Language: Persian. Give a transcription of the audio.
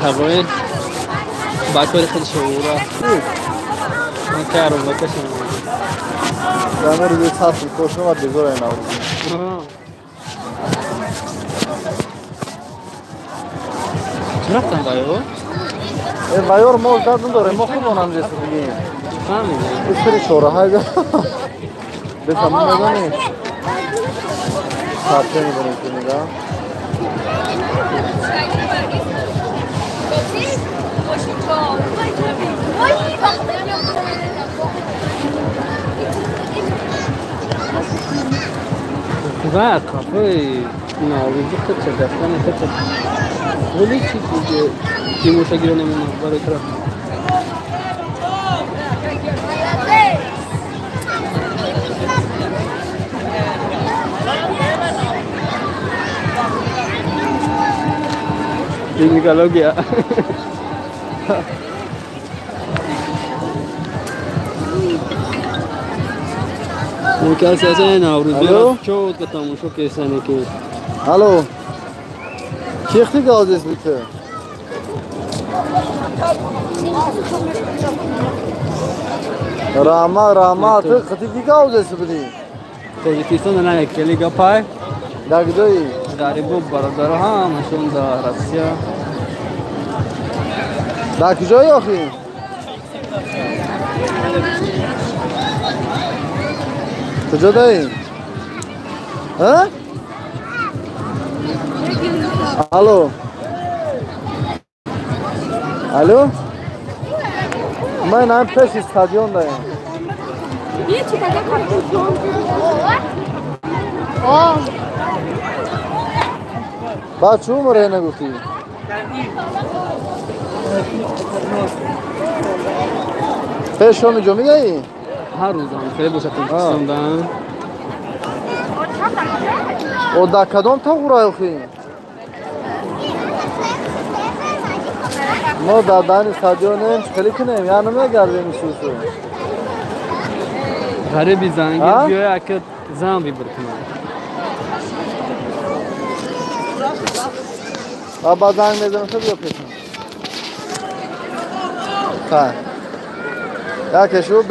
الهواء باكل خل شعورة ما كارو ما كشنا زمان روی سطح کوشم و دیگر اینا بود. چرا رفتن بایو؟ بایور ما دادن داره ما خود اونم جسد بگیم. فهمیدم. اسپری شوره های ده. بفهمون ندانی. سرچه می‌بینی که میگم. و کافه ناویزی خود چه دستانه خود چه ولی چی که مشاگیران نمونه برای طرف این निकालो गया वो क्या ऐसे है ना और चोट का तमाशा कैसा नहीं कि الو کیختی گازیست بیته راما تو خطی کی گازیست بدی تاجیکستان نه کلی گپای دگدوی غریبو برادر ها نشون دا روسیه در کجایی آخی کجا دایی ها الو الو من هم پیش استادیون دایم یه چی دیگه کارتون بعد چه عمره نگفتی پیش شما جو میگی هر روز هم خیلی باشه تاجیکستان دارن او در کدام تا غرای اخی ما در دان استادیون خیلی کنیم یا نمیگردیم سوسو غریبی زنگیز بیای که زن بی برکنه بابا زنگ میزنم تو بیا پیشم. یا کشو